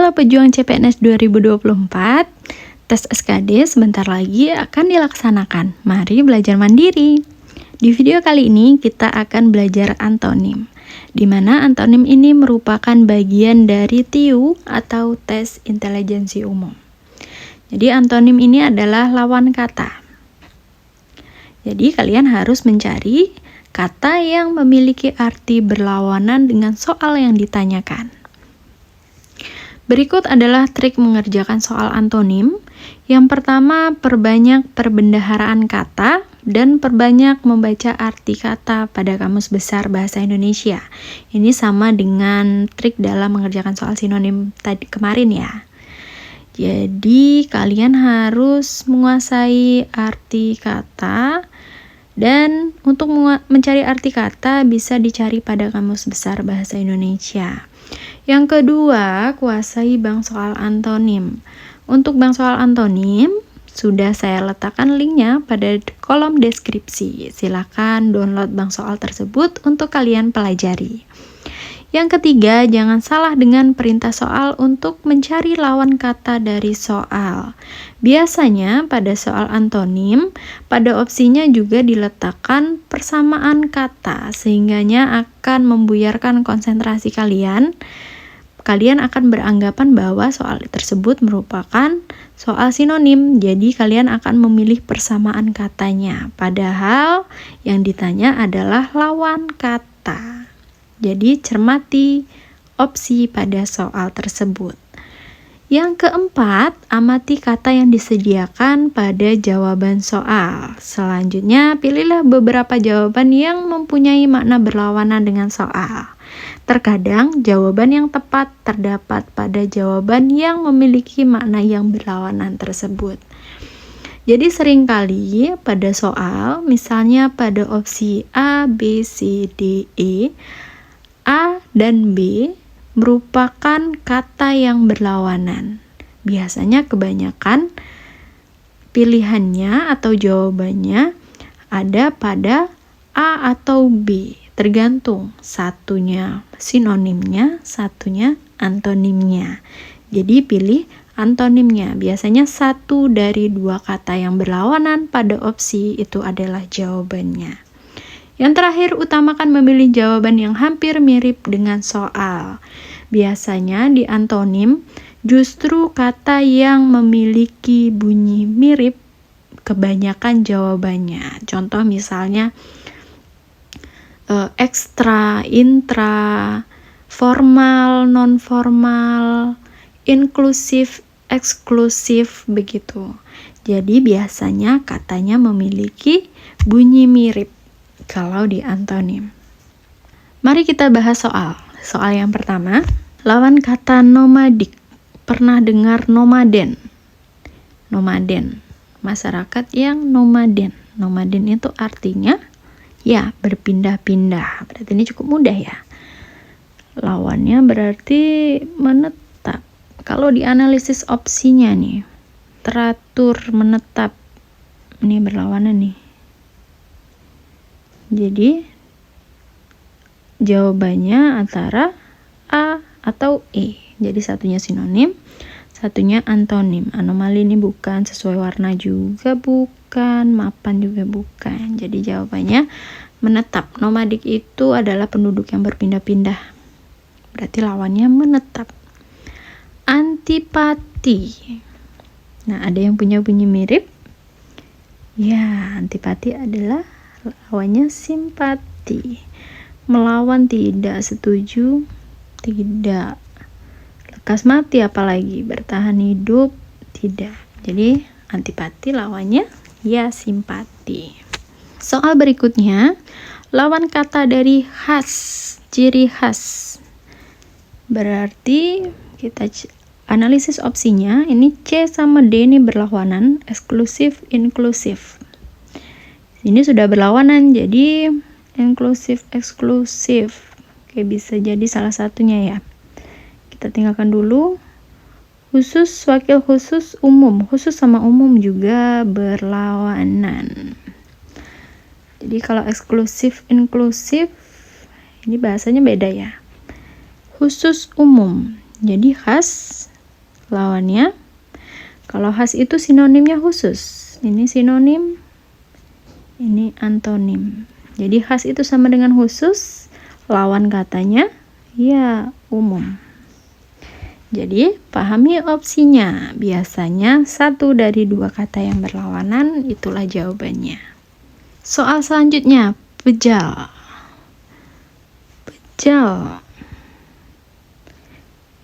Halo pejuang CPNS 2024, tes SKD sebentar lagi akan dilaksanakan. Mari belajar mandiri. Di video kali ini kita akan belajar antonim, di mana antonim ini merupakan bagian dari TIU atau tes intelijensi umum. Jadi antonim ini adalah lawan kata. Jadi kalian harus mencari kata yang memiliki arti berlawanan dengan soal yang ditanyakan. Berikut adalah trik mengerjakan soal antonim. Yang pertama, perbanyak perbendaharaan kata dan perbanyak membaca arti kata pada Kamus Besar Bahasa Indonesia. Ini sama dengan trik dalam mengerjakan soal sinonim tadi kemarin ya. Jadi kalian harus menguasai arti kata, dan untuk mencari arti kata bisa dicari pada Kamus Besar Bahasa Indonesia. Yang kedua, kuasai bank soal antonim. Untuk bank soal antonim, sudah saya letakkan linknya pada kolom deskripsi. Silakan download bank soal tersebut untuk kalian pelajari. Yang ketiga, jangan salah dengan perintah soal untuk mencari lawan kata dari soal. Biasanya pada soal antonim, pada opsinya juga diletakkan persamaan kata, sehingganya akan membuyarkan konsentrasi kalian. Kalian akan beranggapan bahwa soal tersebut merupakan soal sinonim, jadi kalian akan memilih persamaan katanya. Padahal yang ditanya adalah lawan kata. Jadi cermati opsi pada soal tersebut. Yang keempat, amati kata yang disediakan pada jawaban soal. Selanjutnya, pilihlah beberapa jawaban yang mempunyai makna berlawanan dengan soal. Terkadang jawaban yang tepat terdapat pada jawaban yang memiliki makna yang berlawanan tersebut. Jadi seringkali pada soal, misalnya pada opsi A, B, C, D, E, A dan B merupakan kata yang berlawanan. Biasanya kebanyakan pilihannya atau jawabannya ada pada A atau B. Tergantung, satunya sinonimnya, satunya antonimnya. Jadi pilih antonimnya. Biasanya satu dari dua kata yang berlawanan pada opsi itu adalah jawabannya. Yang terakhir, utamakan memilih jawaban yang hampir mirip dengan soal. Biasanya di antonim justru kata yang memiliki bunyi mirip kebanyakan jawabannya. Contoh misalnya ekstra, intra, formal, non-formal, inklusif, eksklusif, begitu. Jadi biasanya katanya memiliki bunyi mirip kalau di antonim. Mari kita bahas soal. Soal yang pertama, lawan kata nomadik. Pernah dengar nomaden? Nomaden, masyarakat yang nomaden. Nomaden itu artinya ya, berpindah-pindah. Berarti ini cukup mudah ya. Lawannya berarti menetap. Kalau dianalisis opsinya nih, teratur, menetap. Ini berlawanan nih. Jadi, jawabannya antara A atau E. Jadi satunya sinonim, satunya antonim. Anomali ini bukan, sesuai warna juga bukan, mapan juga bukan. Jadi jawabannya menetap. Nomadik itu adalah penduduk yang berpindah-pindah. Berarti lawannya menetap. Antipati. Nah, ada yang punya bunyi mirip? Ya, antipati adalah lawannya simpati. Melawan, tidak. Setuju, tidak. Lekas mati apalagi, bertahan hidup, tidak. Jadi antipati lawannya ya simpati. Soal berikutnya, lawan kata dari khas, ciri khas. Berarti kita analisis opsinya, ini C sama D ini berlawanan, eksklusif, inklusif. Ini sudah berlawanan, jadi inklusif, eksklusif. Oke, bisa jadi salah satunya ya. Kita tinggalkan dulu. Khusus, wakil khusus, umum. Khusus sama umum juga berlawanan. Jadi kalau eksklusif, inklusif, ini bahasanya beda ya. Khusus, umum. Jadi khas lawannya. Kalau khas itu sinonimnya khusus. Ini sinonim, ini antonim. Jadi khas itu sama dengan khusus, lawan katanya ya umum. Jadi pahami opsinya. Biasanya satu dari dua kata yang berlawanan, itulah jawabannya. Soal selanjutnya, pejal. Pejal.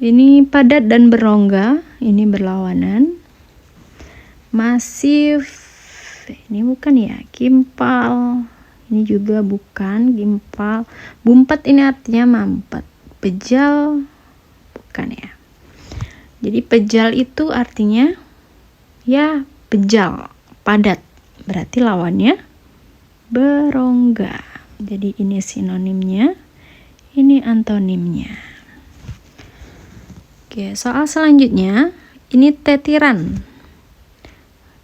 Ini padat dan berongga, ini berlawanan. Masif, ini bukan ya. Gimpal, ini juga bukan. Gimpal. Bumpet ini artinya mampet. Pejal, bukan ya. Jadi pejal itu artinya ya pejal, padat. Berarti lawannya berongga. Jadi ini sinonimnya, ini antonimnya. Oke, soal selanjutnya, ini tetiran.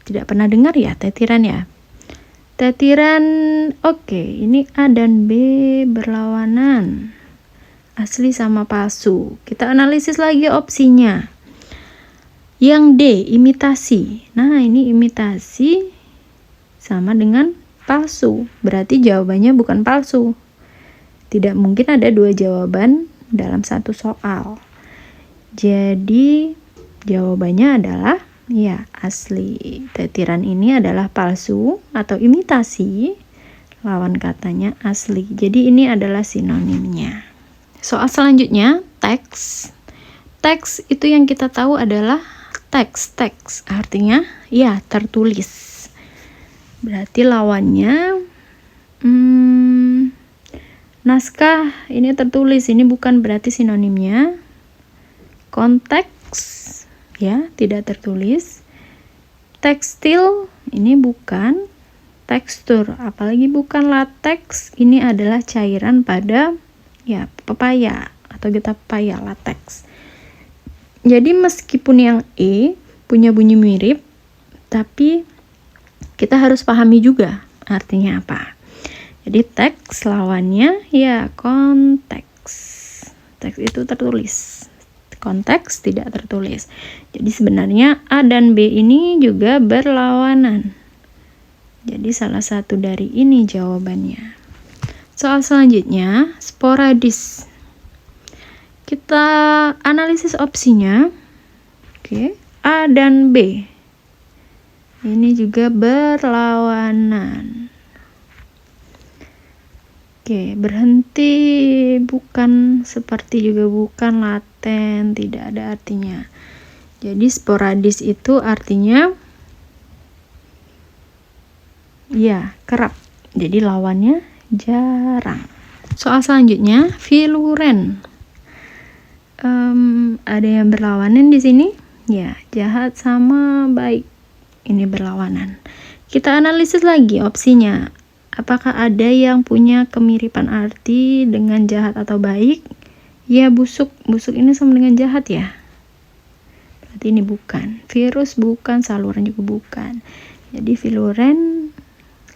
Tidak pernah dengar ya tetiran ya? Tetiran, oke, ini A dan B berlawanan. Asli sama palsu. Kita analisis lagi opsinya. Yang D, imitasi. Nah, ini imitasi sama dengan palsu. Berarti jawabannya bukan palsu. Tidak mungkin ada dua jawaban dalam satu soal. Jadi jawabannya adalah ya asli. Tetiran ini adalah palsu atau imitasi, lawan katanya asli. Jadi ini adalah sinonimnya. Soal selanjutnya, teks. Teks itu yang kita tahu adalah teks. Artinya ya tertulis. Berarti lawannya naskah, ini tertulis, ini bukan berarti sinonimnya. Konteks, ya, tidak tertulis. Tekstil, ini bukan. Tekstur, apalagi bukan lateks, ini adalah cairan pada ya pepaya atau getah pepaya, lateks. Jadi meskipun yang E punya bunyi mirip, tapi kita harus pahami juga artinya apa. Jadi teks lawannya ya konteks. Teks itu tertulis. Konteks tidak tertulis. Jadi sebenarnya A dan B ini juga berlawanan. Jadi salah satu dari ini jawabannya. Soal selanjutnya, sporadis. Kita analisis opsinya. Oke, A dan B. Ini juga berlawanan. Oke, berhenti bukan, seperti juga bukan, laten tidak ada artinya. Jadi sporadis itu artinya ya kerap. Jadi lawannya jarang. Soal selanjutnya, viluren. Ada yang berlawanan di sini? Ya, jahat sama baik. Ini berlawanan. Kita analisis lagi opsinya. Apakah ada yang punya kemiripan arti dengan jahat atau baik? Ya, busuk. Busuk ini sama dengan jahat ya. Berarti ini bukan. Virus bukan, saluran juga bukan. Jadi viluren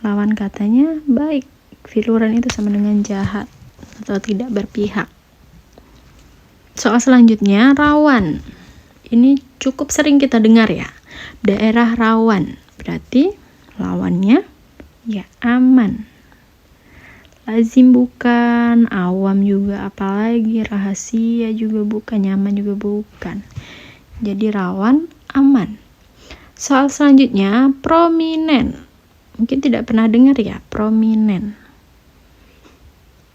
lawan katanya baik. Viluren itu sama dengan jahat atau tidak berpihak. Soal selanjutnya, rawan. Ini cukup sering kita dengar ya. Daerah rawan. Berarti lawannya ya aman. Lazim bukan, awam juga, apalagi rahasia juga bukan, nyaman juga bukan. Jadi rawan, aman. Soal selanjutnya, prominent. Mungkin tidak pernah dengar ya, prominent.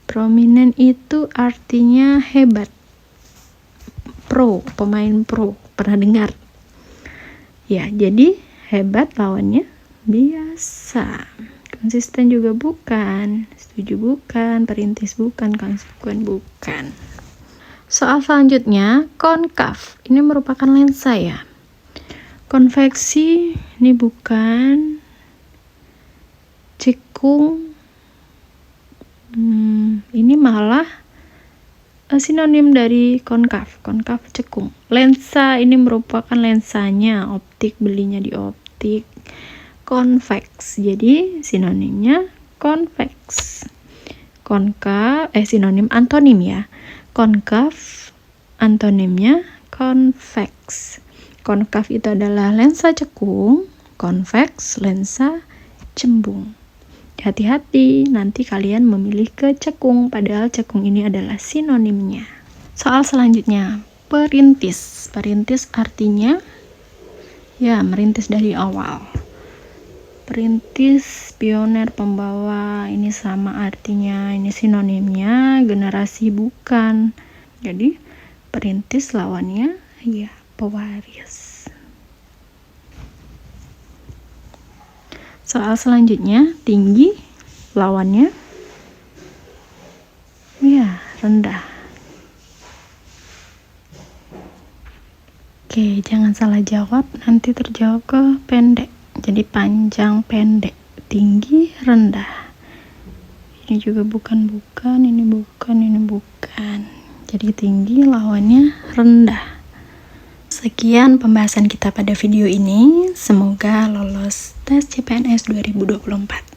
Prominent itu artinya hebat. Pro, pemain pro. Pernah dengar? Ya, jadi hebat lawannya biasa. Konsisten juga bukan, setuju bukan, perintis bukan, konsekuen bukan. Soal selanjutnya, konkav. Ini merupakan lensa ya. Konveksi, ini bukan. Cekung, ini malah sinonim dari konkav. Konkav cekung. Lensa ini merupakan lensanya, optik, belinya di optik. Konveks, jadi sinonimnya konveks. Sinonim antonim ya. Konkav, antonimnya konveks. Konkav itu adalah lensa cekung, konveks lensa cembung. Hati-hati, nanti kalian memilih ke cekung, padahal cekung ini adalah sinonimnya. Soal selanjutnya, perintis. Perintis artinya ya merintis dari awal. Perintis, pioner, pembawa, ini sama artinya, ini sinonimnya. Generasi bukan. Jadi perintis lawannya ya pewaris. Soal selanjutnya, tinggi lawannya ya rendah. Oke, jangan salah jawab, nanti terjawab ke pendek. Jadi panjang, pendek, tinggi, rendah. Ini juga bukan, ini bukan, ini bukan. Jadi tinggi lawannya rendah. Sekian pembahasan kita pada video ini. Semoga lolos tes CPNS 2024.